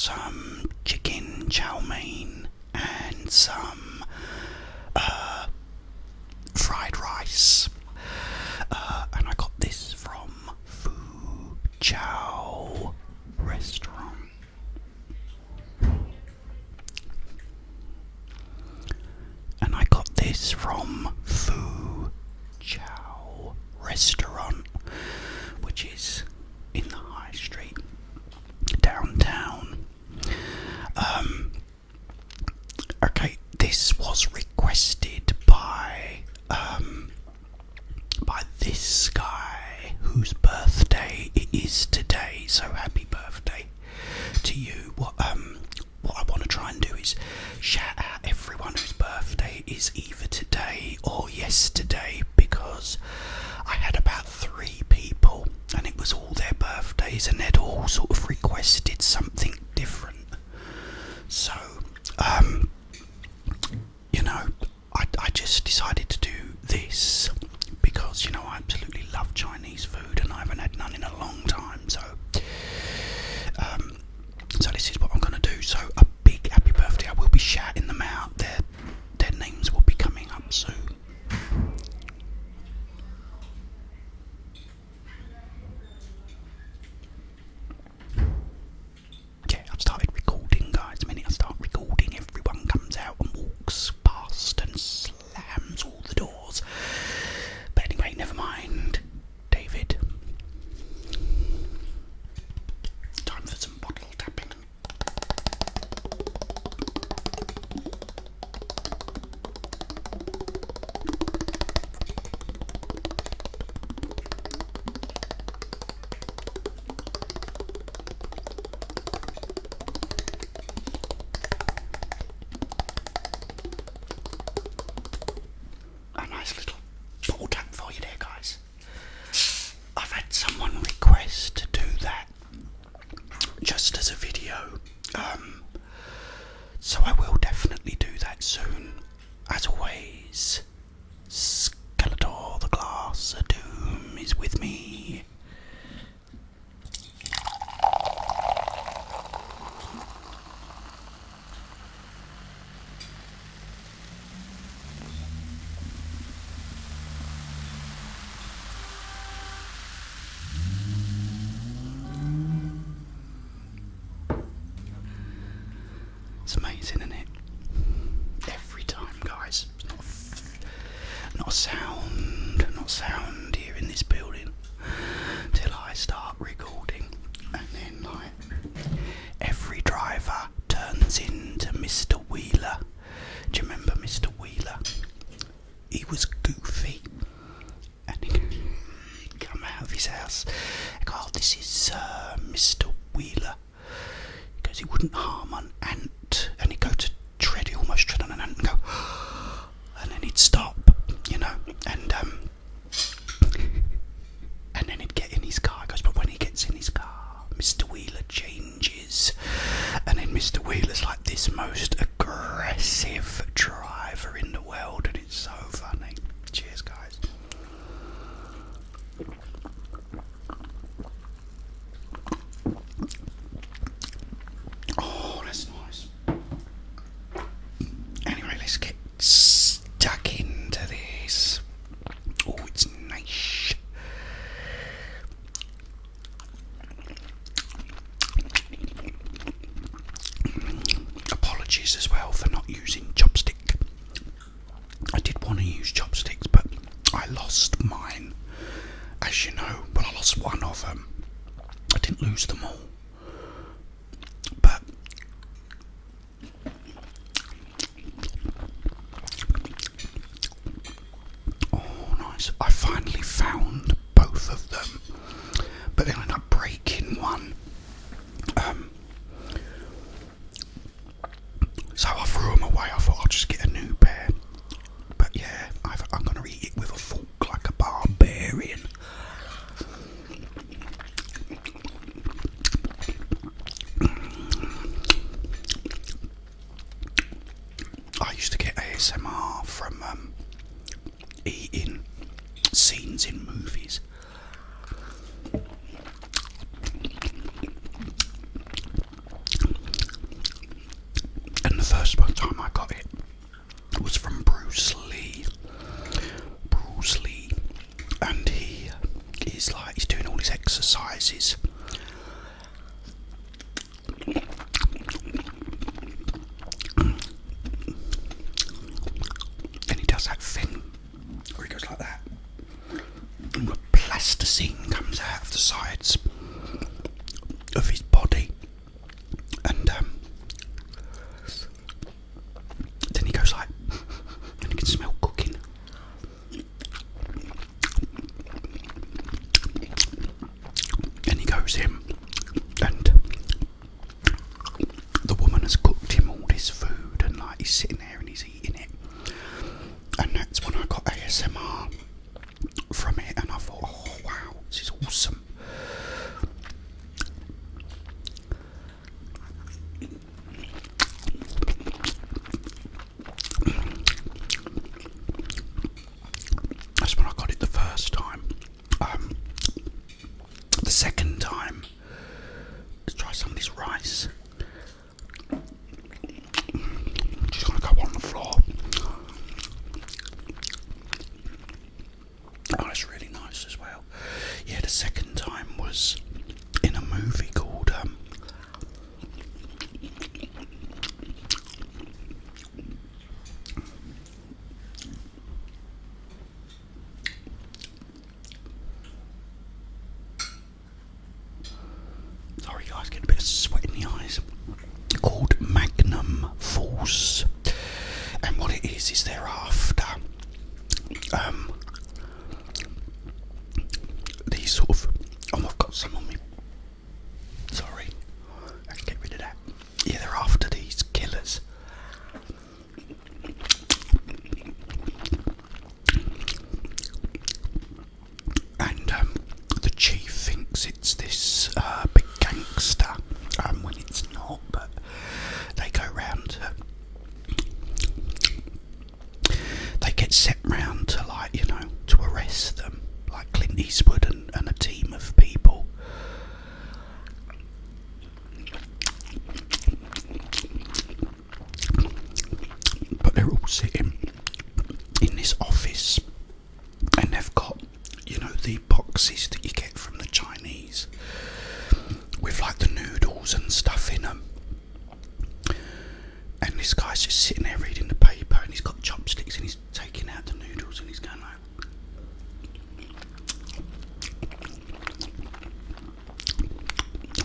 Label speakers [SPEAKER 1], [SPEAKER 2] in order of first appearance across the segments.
[SPEAKER 1] some chicken chow mein and some fried rice. And I got this from Fu Chow restaurant. And I got this from Fu Chow restaurant, which is in the high street downtown. Okay, this was requested by this guy whose birthday it is today. So happy birthday to you. What I want to try and do is shout out everyone whose birthday is either today or yesterday, because I had about 3 people and it was all their birthdays and they'd all sort of requested something different. So I just decided to do this because, I absolutely love Chinese food and I haven't had none in a long time. So this is what I'm going to do. So a big happy birthday. I will be shouting them out. Their names will be coming up soon. Yeah, I've started recording, guys. The minute I start recording, everyone comes out and walks past and slams all the doors. But anyway, never mind. David. Time for some bottle tapping. A nice little bottle tap for you there, guys. I've had someone request to do that just as a video, so I will definitely do that soon. As always, Skeletor the Glass of Doom is with me. It's amazing, isn't it? Every time, guys. Not a sound here in this building till I start recording, and then every driver turns into Mr. Wheeler. Do you remember Mr. Wheeler? He was goofy, and he'd come out of his house and go, "Oh, this is Mr. Wheeler." Because he wouldn't harm an ant, and he'd go to tread, he almost tread on an ant and go, and then he'd stop, and then he'd get in his car. He goes, but when he gets in his car, Mr. Wheeler changes, and then Mr. Wheeler's like this most aggressive driver in the world, and it's so funny. Cheers, guys. Oh, that's nice. Anyway, let's get stuck into this. Oh, it's nice. Apologies as well for not using chopstick. I did want to use chopsticks, but I lost mine. As you know, well, I lost one of them. I didn't lose them all. But oh, nice. I finally found both of them, but then I ended up breaking one. So I threw them away. I thought I'll just get a new pair. But yeah, I'm going to eat it with a fork like a barbarian. I used to get ASMR from eating scenes in movies. is. And he does that thing where he goes like that, and the plasticine comes out of the sides of his body, and then he goes like, and you can smell cooking. And he goes in, and the woman has cooked him all this food, and like he's sitting there and he's eating it. And that's when I got ASMR from it, and I thought, oh wow, this is awesome. That's when I got it the first time. The second time, let's try some of this rice. Just gonna go on the floor. Oh, that's really nice as well. Yeah, the second time was in a movie called sorry guys, getting a bit of sweat in the eyes. Called Magnum Force. And what it is they're after these sort of, oh, I've got some on me, sorry, I can get rid of that. Yeah, they're after these killers. And the chief thinks it's this big gangster, when it's not, but they go round they get sent round to, like, you know, to arrest them, like Clint Eastwood and a team of people. But they're all sitting in this office, and they've got, you know, the boxes that you get from the Chinese with like the noodles and stuff in them. And this guy's just sitting there reading the paper, and he's got chopsticks, and he's taking out the noodles, and he's going like,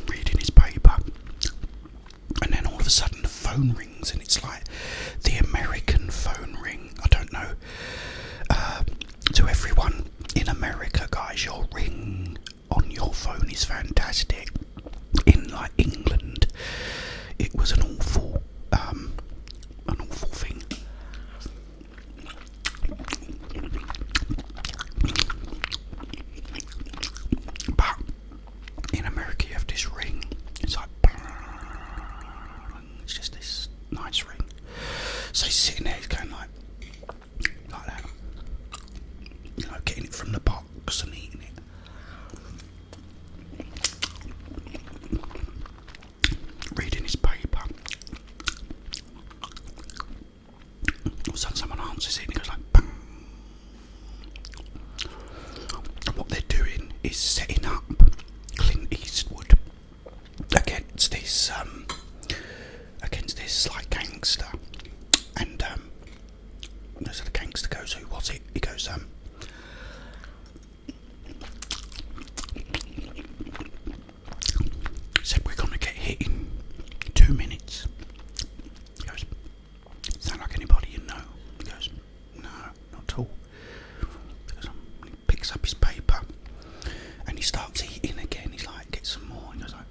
[SPEAKER 1] reading his paper. And then all of a sudden the phone rings, and it's like the American phone ring. I don't know, to everyone in America, guys, your ring on your phone is fantastic. In like England, it was an awful thing. But in America, you have this ring. It's like, it's just this nice ring. So he's sitting there, he's going like that, you know, getting it from the box and eating it. Reading his paper. All of a sudden someone answers it, and he goes like, bang. And what they're doing is setting up Clint Eastwood against this like gangster. And so the gangster goes, who was it? He goes, said, we're gonna get hit in 2 minutes. He goes, sound like anybody you know? He goes, no, not at all. He goes, he picks up his paper, and he starts eating again. He's like, get some more. He goes like,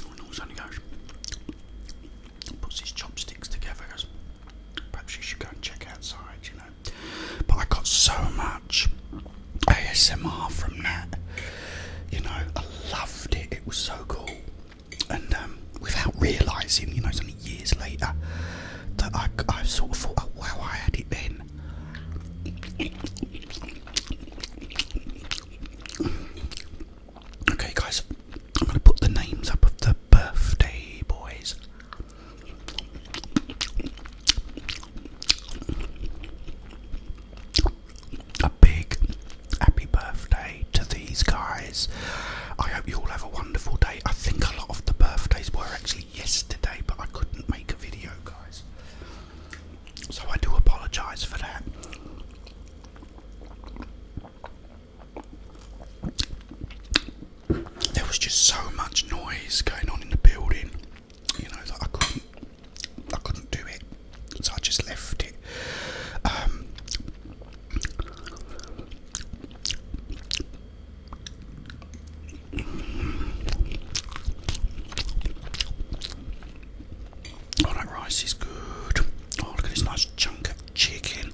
[SPEAKER 1] and all of a sudden he goes, puts his chopsticks together, goes, perhaps you should go and check outside, you know. But I got so much ASMR from that, you know, I loved it. It was so cool. And without realising, you know, it's only years later that I sort of thought, oh wow, I had it then. Okay guys, I'm going to put the names up of the birthday boys. guys. I hope you all have a wonderful day. I think a lot of the birthdays were actually yesterday, but I couldn't make a video, guys. So I do apologise for that. There was just so much noise going on in the building, you know, that I couldn't do it. So I just left it. Oh, that rice is good. Oh, look at this nice chunk of chicken.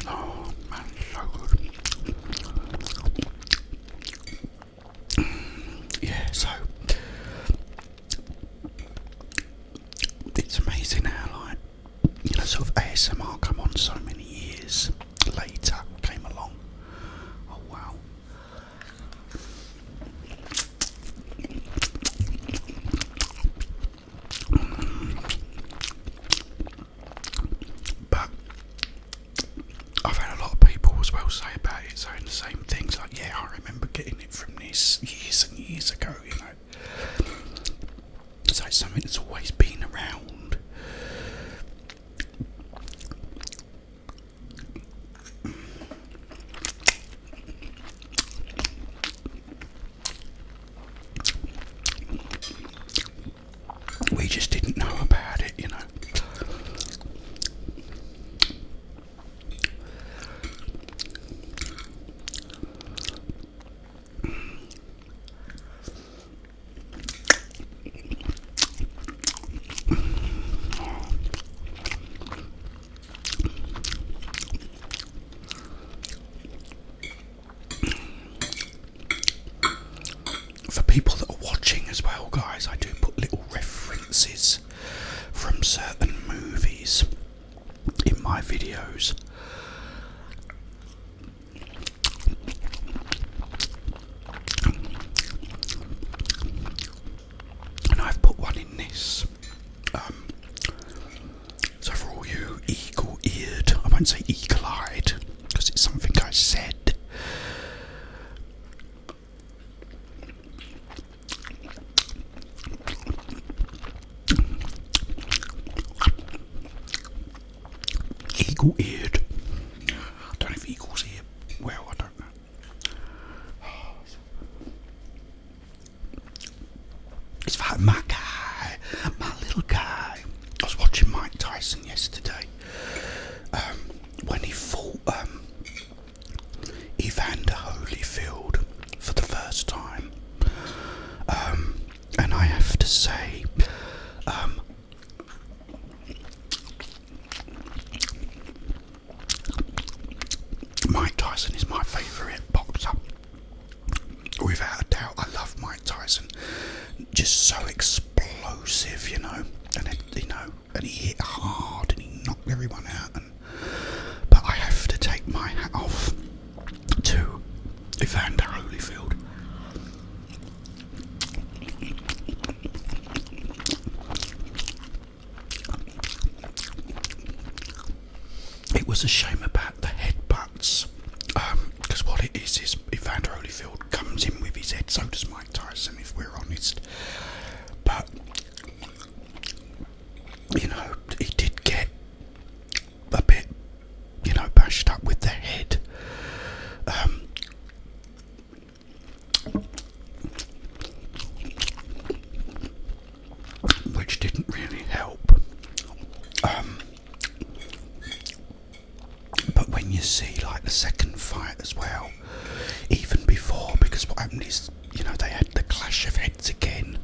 [SPEAKER 1] Oh man, so good. Yeah, so it's amazing how, like, you know, sort of ASMR come on so many years later, came along. Oh wow. But I've had a lot of people as well say about it, saying the same things, like, yeah, I remember getting it from this years and years ago, you know. So it's something that's always been around. We just didn't know about it, you know. For people that are watching as well, guys, I do put little references from certain movies in my videos. And I've put one in this. So for all you eagle-eared, I won't say eagle-eyed, because it's something I said. Eagle-eared. I don't know if eagles ear well, I don't know. It's for my guy, my little guy. I was watching Mike Tyson yesterday, when he fought Evander Holyfield for the first time. And I have to say, Mike Tyson is my favourite boxer. Without a doubt, I love Mike Tyson. Just so explosive, you know, and he hit hard and he knocked everyone out. But I have to take my hat off to Evander Holyfield. It was a shame about the headbutts, because what it is Evander Holyfield comes in with his head, so does Mike Tyson, if we're honest. But, you know, he did get a bit, you know, bashed up with the head. Which didn't really help. But when you see, like, the second fight as well, even before, because what happened is, you know, they had the clash of heads again,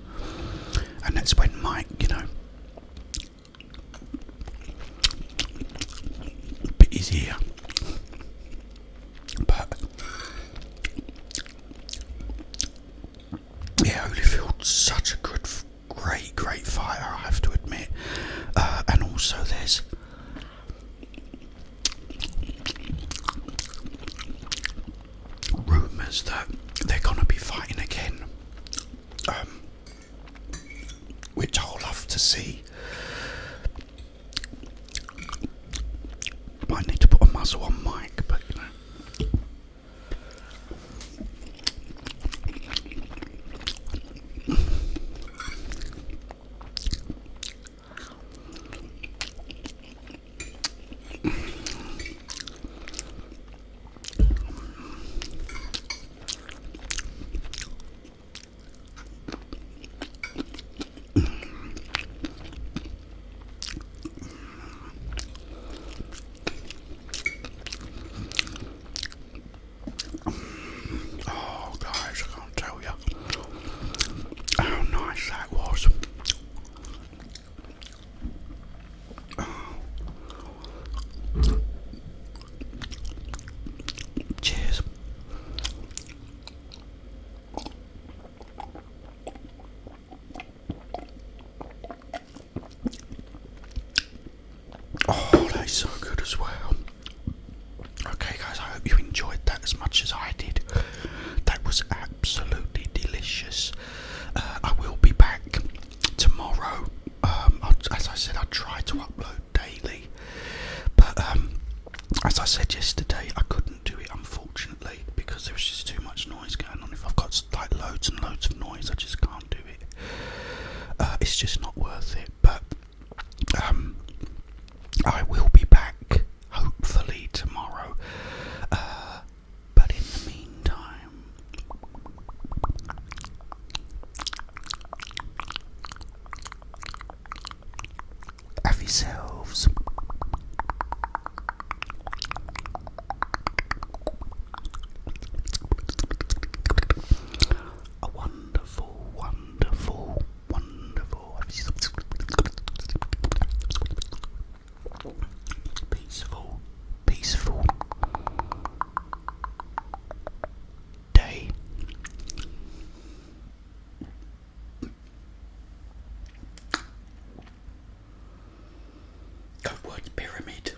[SPEAKER 1] and that's when Mike, you know, bit his ear. But yeah, Holyfield's such a great fighter, I have to admit. And also there's rumours that they're going to be fighting again, which I'll love to see. also on mic, but you know. Oh, guys, I can't tell you how nice that was. Cheers. Oh, that's so good as well. Okay, guys, I hope you enjoyed that as much as I did. That was absolutely delicious. I will be back tomorrow. As I said, I try to upload daily, but as I said yesterday, I couldn't do it, unfortunately, because there was just too much noise going on. If I've got like loads and loads of noise, I just can't do it. It's just not worth it. But I will be back hopefully tomorrow. But in the meantime, have yourselves a wonderful, wonderful, wonderful, peaceful, peaceful day. Code word pyramid.